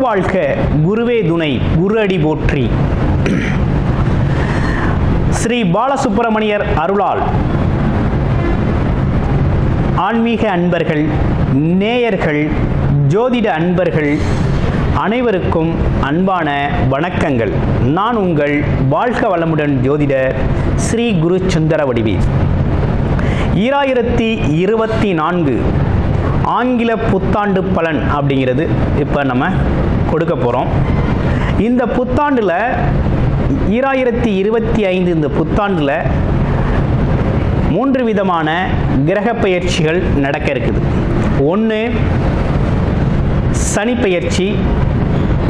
குருவாழ்க குருவே துணை குரு அடி போற்றி. ஸ்ரீ பாலசுப்பிரமணியர் அருளால் ஆன்மீக அன்பர்கள், நேயர்கள், ஜோதிட அன்பர்கள் அனைவருக்கும் அன்பான வணக்கங்கள். நான் உங்கள் வாழ்க வளமுடன் ஜோதிடர் ஸ்ரீ குரு சுந்தர வடிவி. 2024 ஆங்கில புத்தாண்டு பலன் அப்படிங்கிறது இப்போ நம்ம கொடுக்க போகிறோம். இந்த புத்தாண்டில் 2025 இந்த புத்தாண்டில் 3 விதமான கிரக பெயர்ச்சிகள் நடக்க இருக்குது. ஒன்று சனி பெயர்ச்சி,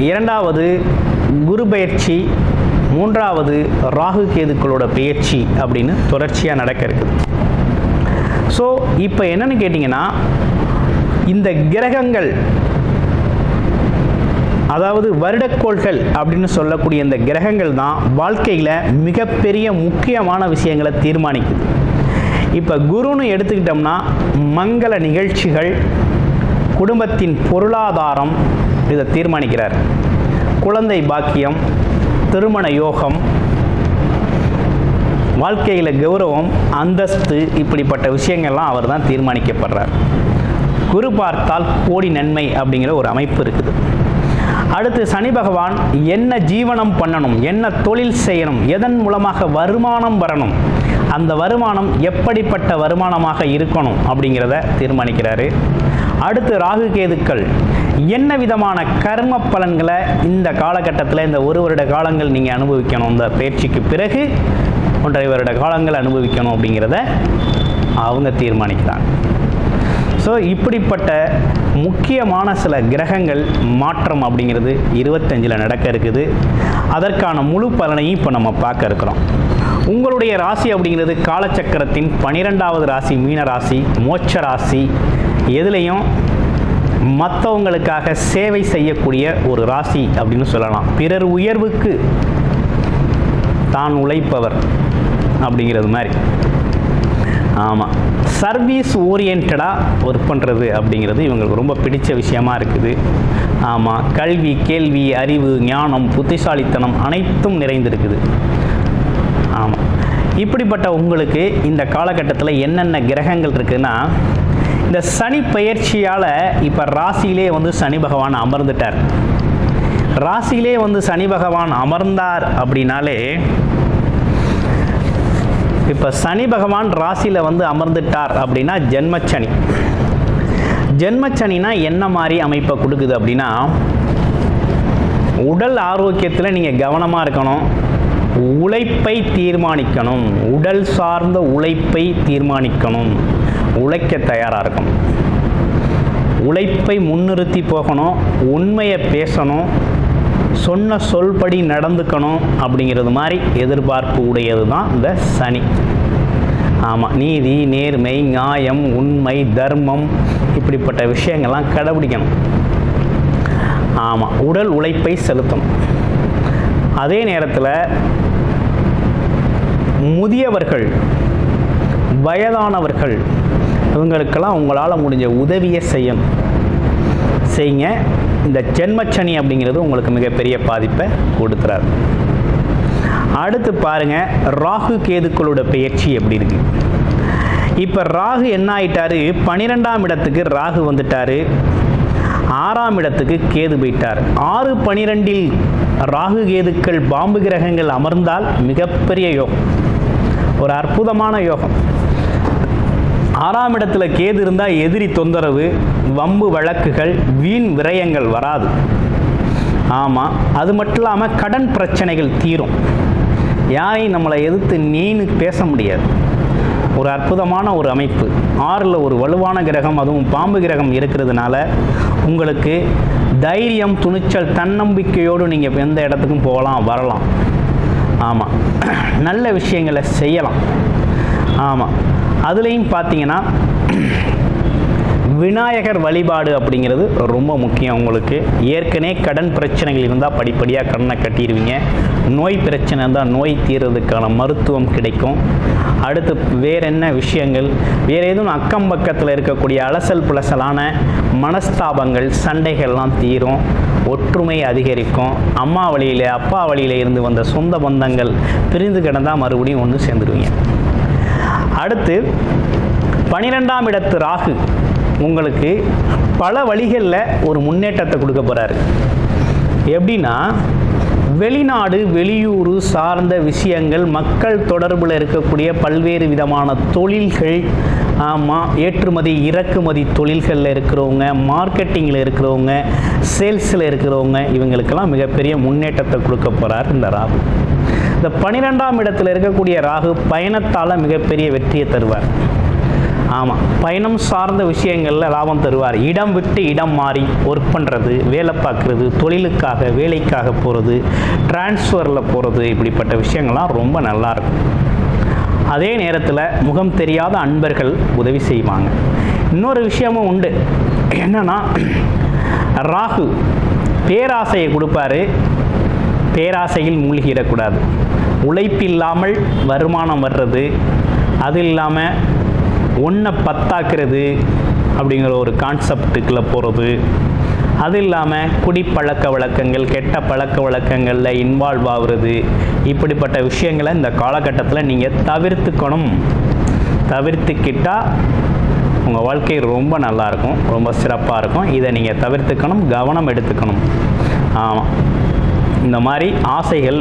இரண்டாவது குரு பெயர்ச்சி, மூன்றாவது ராகு கேதுக்களோட பெயர்ச்சி அப்படின்னு தொடர்ச்சியாக நடக்க இருக்குது. ஸோ இப்போ என்னன்னு கேட்டிங்கன்னா, இந்த கிரகங்கள், அதாவது வருடக்கோள்கள் அப்படின்னு சொல்லக்கூடிய இந்த கிரகங்கள் தான் வாழ்க்கையில் மிகப்பெரிய முக்கியமான விஷயங்களை தீர்மானிக்குது. இப்போ குருன்னு எடுத்துக்கிட்டோம்னா மங்கள நிகழ்ச்சிகள், குடும்பத்தின் பொருளாதாரம் இதை தீர்மானிக்கிறார். குழந்தை பாக்கியம், திருமண யோகம், வாழ்க்கையில் கௌரவம், அந்தஸ்து, இப்படிப்பட்ட விஷயங்கள்லாம் அவர் தான் தீர்மானிக்கப்படுறார். குரு பார்த்தால் கோடி நன்மை அப்படிங்கிற ஒரு அமைப்பு இருக்குது. அடுத்து சனி பகவான் என்ன ஜீவனம் பண்ணணும், என்ன தொழில் செய்யணும், எதன் மூலமாக வருமானம் வரணும், அந்த வருமானம் எப்படிப்பட்ட வருமானமாக இருக்கணும் அப்படிங்கிறத தீர்மானிக்கிறாரு. அடுத்து ராகு கேதுக்கள் என்ன விதமான கர்ம பலன்களை இந்த காலகட்டத்தில், இந்த ஒரு வருட காலங்கள் நீங்கள் அனுபவிக்கணும், இந்த பயிற்சிக்கு பிறகு 1.5 வருட காலங்கள் அனுபவிக்கணும் அப்படிங்கிறத அவங்க தீர்மானிக்கிறாங்க. ஸோ இப்படிப்பட்ட முக்கியமான சில கிரகங்கள் மாற்றம் அப்படிங்கிறது 25 நடக்க இருக்குது. அதற்கான முழு பலனையும் இப்போ நம்ம பார்க்க இருக்கிறோம். உங்களுடைய ராசி அப்படிங்கிறது காலச்சக்கரத்தின் 12வது ராசி மீன ராசி, மோட்ச ராசி. எதுலேயும் மற்றவங்களுக்காக சேவை செய்யக்கூடிய ஒரு ராசி அப்படின்னு சொல்லலாம். பிறர் உயர்வுக்கு தான் உழைப்பவர் அப்படிங்கிறது மாதிரி. ஆமாம், சர்வீஸ் ஓரியன்டாக ஒர்க் பண்ணுறது அப்படிங்கிறது இவங்களுக்கு ரொம்ப பிடிச்ச விஷயமா இருக்குது. ஆமாம், கல்வி, கேள்வி, அறிவு, ஞானம், புத்திசாலித்தனம் அனைத்தும் நிறைந்திருக்குது. ஆமாம், இப்படிப்பட்ட உங்களுக்கு இந்த காலகட்டத்தில் என்னென்ன கிரகங்கள் இருக்குதுன்னா, இந்த சனி பெயர்ச்சியால் இப்போ ராசியிலே வந்து சனி பகவான் அமர்ந்துட்டார். ராசியிலே வந்து சனி பகவான் அமர்ந்தார் அப்படின்னாலே, இப்போ சனி பகவான் ராசியில் வந்து அமர்ந்துட்டார் அப்படின்னா ஜென்மச்சனி. ஜென்மச்சனினா என்ன மாதிரி அமைப்பை கொடுக்குது அப்படின்னா, உடல் ஆரோக்கியத்தில் நீங்கள் கவனமாக இருக்கணும், உழைப்பை தீர்மானிக்கணும், உடல் சார்ந்த உழைப்பை தீர்மானிக்கணும், உழைக்க தயாராக இருக்கணும், உழைப்பை முன்னிறுத்தி போகணும், உண்மையை பேசணும், சொன்ன சொல்படி நடந்துக்கணும் அப்படிங்கிறது மாதிரி எதிர்பார்ப்பு உடையது தான் இந்த சனி. ஆமாம், நீதி, நேர்மை, நியாயம், உண்மை, தர்மம், இப்படிப்பட்ட விஷயங்கள்லாம் கடைபிடிக்கணும். ஆமாம், உடல் உழைப்பை செலுத்தணும். அதே நேரத்தில் முதியவர்கள், வயதானவர்கள், இவங்களுக்கெல்லாம் உங்களால் முடிஞ்ச உதவியை செய்யணும், செய்யுங்க. இந்த ஜென்மச்சனி அப்படிங்கிறது உங்களுக்கு மிகப்பெரிய பாதிப்பை கொடுத்துறாரு. அடுத்து பாருங்கள், ராகு கேதுக்களோட பெயர்ச்சி எப்படி இருக்கு. இப்போ ராகு என்ன ஆயிட்டாரு, 12ஆம் இடத்துக்கு ராகு வந்துட்டாரு, 6ஆம் இடத்துக்கு கேது போயிட்டார். 6-12 ராகு கேதுக்கள் பாம்பு கிரகங்கள் அமர்ந்தால் மிகப்பெரிய யோகம், ஒரு அற்புதமான யோகம். 6ஆம் இடத்துல கேது இருந்தால் எதிரி தொந்தரவு, வம்பு வழக்குகள், வீண் விரயங்கள் வராது. ஆமாம், அது மட்டும் இல்லாமல் கடன் பிரச்சனைகள் தீரும். யாரையும் நம்மளை எதிர்த்து நீனு பேச முடியாது. ஒரு அற்புதமான ஒரு அமைப்பு. 6ல் ஒரு வலுவான கிரகம், அதுவும் பாம்பு கிரகம் இருக்கிறதுனால உங்களுக்கு தைரியம், துணிச்சல், தன்னம்பிக்கையோடு நீங்கள் எந்த இடத்துக்கும் போகலாம், வரலாம். ஆமாம், நல்ல விஷயங்களை செய்யலாம். ஆமாம், அதுலேயும் பார்த்தீங்கன்னா விநாயகர் வழிபாடு அப்படிங்கிறது ரொம்ப முக்கியம். உங்களுக்கு ஏற்கனவே கடன் பிரச்சனைகள் இருந்தால் படிப்படியாக கடனை கட்டிடுவீங்க. நோய் பிரச்சனை இருந்தால் நோய் தீர்றதுக்கான மருத்துவம் கிடைக்கும். அடுத்து வேறு என்ன விஷயங்கள், வேறு எதுவும் அக்கம் பக்கத்தில் இருக்கக்கூடிய அலசல் புலசலான மனஸ்தாபங்கள் சண்டைகள்லாம் தீரும், ஒற்றுமை அதிகரிக்கும். அம்மா வழியில் அப்பா வழியில் இருந்து வந்த சொந்த பந்தங்கள் பிரிந்து கிடந்தால் மறுபடியும் ஒன்று சேர்ந்துருவீங்க. அடுத்து 12ஆம் இடத்து ராகு உங்களுக்கு பல வழிகளில் ஒரு முன்னேற்றத்தை கொடுக்க போகிறாரு. எப்படின்னா, வெளிநாடு வெளியூர் சார்ந்த விஷயங்கள், மக்கள் தொடர்பில் இருக்கக்கூடிய பல்வேறு விதமான தொழில்கள், ஏற்றுமதி இறக்குமதி தொழில்களில் இருக்கிறவங்க, மார்க்கெட்டிங்கில் இருக்கிறவங்க, சேல்ஸில் இருக்கிறவங்க, இவங்களுக்கெல்லாம் மிகப்பெரிய முன்னேற்றத்தை கொடுக்க போகிறார் இந்த ராகு. இந்த 12ஆம் இடத்தில் இருக்கக்கூடிய ராகு பயணத்தால் மிகப்பெரிய வெற்றியை தருவார். ஆமாம், பயணம் சார்ந்த விஷயங்களில் லாபம் தருவார். இடம் விட்டு இடம் மாறி ஒர்க் பண்ணுறது, வேலை பார்க்குறது, தொழிலுக்காக வேலைக்காக போகிறது, டிரான்ஸ்ஃபரில் போகிறது, இப்படிப்பட்ட விஷயங்கள்லாம் ரொம்ப நல்லாயிருக்கும். அதே நேரத்தில் முகம் தெரியாத அன்பர்கள் உதவி செய்வாங்க. இன்னொரு விஷயமும் உண்டு. என்னன்னா, ராகு பேராசையை கொடுப்பாரு. பேராசையில் மூழ்கிடக்கூடாது. உழைப்பில்லாமல் வருமானம் வர்றது, அது இல்லாமல் ஒன்றை பத்தாக்குறது அப்படிங்கிற ஒரு கான்செப்டுக்குள்ளே போகிறது, அது இல்லாமல் குடிப்பழக்க வழக்கங்கள், கெட்ட பழக்க வழக்கங்களில் இன்வால்வ் ஆகுறது, இப்படிப்பட்ட விஷயங்களை இந்த காலகட்டத்தில் நீங்கள் தவிர்த்துக்கணும். தவிர்த்துக்கிட்டால் உங்கள் வாழ்க்கை ரொம்ப நல்லாயிருக்கும், ரொம்ப சிறப்பாக இருக்கும். இதை நீங்கள் தவிர்த்துக்கணும், கவனம் எடுத்துக்கணும். ஆமாம், இந்த மாதிரி ஆசைகள்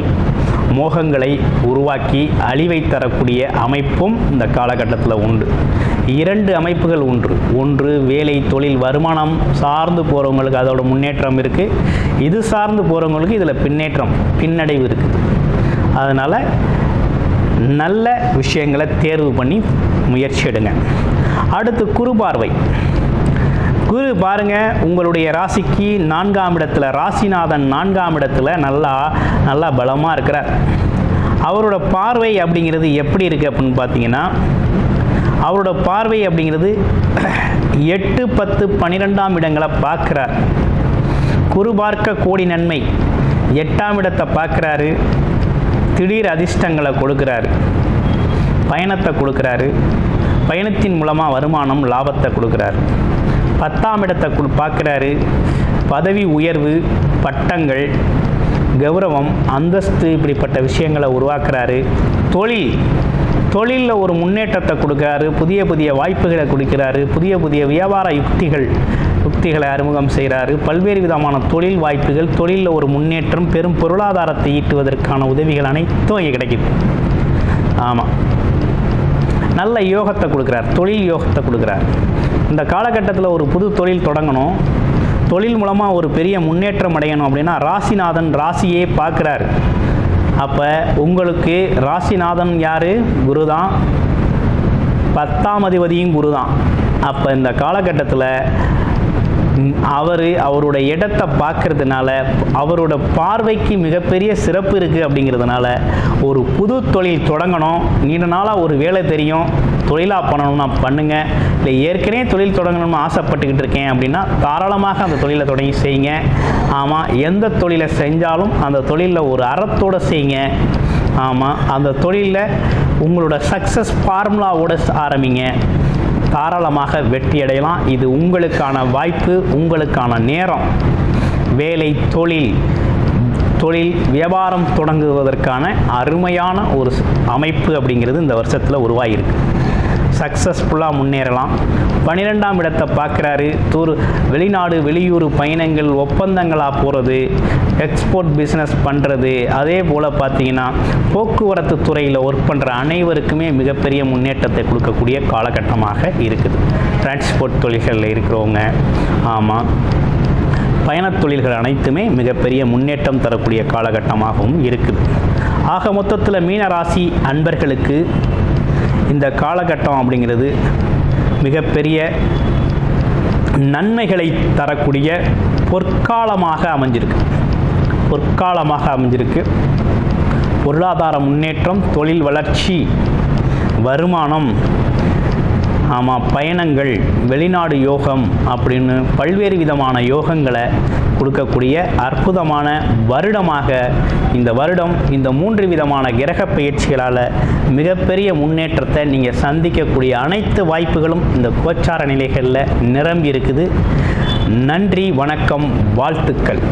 மோகங்களை உருவாக்கி அழிவை தரக்கூடிய அமைப்பும் இந்த காலகட்டத்தில் உண்டு. 2 அமைப்புகள் உண்டு. ஒன்று, வேலை தொழில் வருமானம் சார்ந்து போகிறவங்களுக்கு அதோட முன்னேற்றம் இருக்குது. இது சார்ந்து போகிறவங்களுக்கு இதில் பின்னடைவு இருக்குது. அதனால் நல்ல விஷயங்களை தேர்வு பண்ணி முயற்சி எடுங்க. அடுத்து குரு பார்வை. குரு பாருங்க, உங்களுடைய ராசிக்கு 4ஆம் இடத்துல, ராசிநாதன் 4ஆம் இடத்துல நல்லா பலமாக இருக்கிறார். அவரோட பார்வை அப்படிங்கிறது எப்படி இருக்குது அப்படின்னு பார்த்தீங்கன்னா, அவரோட பார்வை அப்படிங்கிறது 8, 10, 12ஆம் இடங்களை பார்க்குறார். குரு பார்க்க கோடி நன்மை. 8ஆம் இடத்தை பார்க்குறாரு. திடீர் அதிர்ஷ்டங்களை கொடுக்குறாரு, பயணத்தை கொடுக்குறாரு. பயணத்தின் மூலமாக வருமானம் லாபத்தை கொடுக்குறாரு. 10ஆம் இடத்தை பார்க்குறாரு. பதவி உயர்வு, பட்டங்கள், கௌரவம், அந்தஸ்து, இப்படிப்பட்ட விஷயங்களை உருவாக்குறாரு. தொழிலில் ஒரு முன்னேற்றத்தை கொடுக்குறாரு. புதிய புதிய வாய்ப்புகளை கொடுக்கிறாரு. புதிய வியாபார யுக்திகளை அறிமுகம் செய்கிறாரு. பல்வேறு விதமான தொழில் வாய்ப்புகள், தொழிலில் ஒரு முன்னேற்றம், பெரும் பொருளாதாரத்தை ஈட்டுவதற்கான உதவிகள் அனைத்தும் இங்கே கிடைக்குது. ஆமாம், நல்ல யோகத்தை கொடுக்குறார், தொழில் யோகத்தை கொடுக்குறார். இந்த காலகட்டத்தில் ஒரு புது தொழில் தொடங்கணும், தொழில் மூலமாக ஒரு பெரிய முன்னேற்றம் அடையணும் அப்படின்னா ராசிநாதன் ராசியே பார்க்குறாரு. அப்போ உங்களுக்கு ராசிநாதன் யார்? குரு தான். 10ஆம் அதிபதியும் குரு தான். அப்போ இந்த காலகட்டத்தில் அவருடைய இடத்தை பார்க்கறதுனால, அவரோட பார்வைக்கு மிகப்பெரிய சிறப்பு இருக்குது. அப்படிங்கிறதுனால ஒரு புது தொழில் தொடங்கணும், நீண்ட நாளாக ஒரு வேலை தெரியும், தொழிலாக பண்ணணும்னா பண்ணுங்கள். இல்லை ஏற்கனவே தொழில் தொடங்கணும்னு ஆசைப்பட்டுக்கிட்டு இருக்கேன் அப்படின்னா தாராளமாக அந்த தொழிலை தொடங்கி செய்யுங்க. ஆமாம், எந்த தொழிலை செஞ்சாலும் அந்த தொழிலில் ஒரு அறத்தோடு செய்யுங்க. ஆமாம், அந்த தொழிலில் உங்களோட சக்ஸஸ் ஃபார்முலாவோடு ஆரம்பிங்க. தாராளமாக வெற்றி அடையலாம். இது உங்களுக்கான வாய்ப்பு, உங்களுக்கான நேரம். வேலை, தொழில் வியாபாரம் தொடங்குவதற்கான அருமையான ஒரு அமைப்பு அப்படிங்கிறது இந்த வருஷத்தில் உருவாகியிருக்கு. சக்ஸஸ்ஃபுல்லாக முன்னேறலாம். 12ஆம் இடத்தை பார்க்குறாரு. வெளிநாடு வெளியூர் பயணங்கள், ஒப்பந்தங்களாக போகிறது, எக்ஸ்போர்ட் பிஸ்னஸ் பண்ணுறது, அதே போல் பார்த்தீங்கன்னா போக்குவரத்து துறையில் ஒர்க் பண்ணுற அனைவருக்குமே மிகப்பெரிய முன்னேற்றத்தை கொடுக்கக்கூடிய காலகட்டமாக இருக்குது. டிரான்ஸ்போர்ட் தொழில்களில் இருக்கிறவங்க, ஆமாம், பயணத் தொழில்கள் அனைத்துமே மிகப்பெரிய முன்னேற்றம் தரக்கூடிய காலகட்டமாகவும் இருக்குது. ஆக மொத்தத்தில் மீனராசி அன்பர்களுக்கு இந்த காலகட்டம் அப்படிங்கிறது மிகப்பெரிய நன்மைகளை தரக்கூடிய பொற்காலமாக அமைஞ்சிருக்கு. பொருளாதார முன்னேற்றம், தொழில் வளர்ச்சி, வருமானம், ஆமாம், பயணங்கள், வெளிநாடு யோகம் அப்படின்னு பல்வேறு விதமான யோகங்களை கொடுக்கக்கூடிய அற்புதமான வருடமாக இந்த வருடம் இந்த 3 விதமான கிரக பயிற்சிகளால் மிகப்பெரிய முன்னேற்றத்தை நீங்கள் சந்திக்கக்கூடிய அனைத்து வாய்ப்புகளும் இந்த கோச்சார நிலைகளில் நிரம்பி இருக்குது. நன்றி, வணக்கம், வாழ்த்துக்கள்.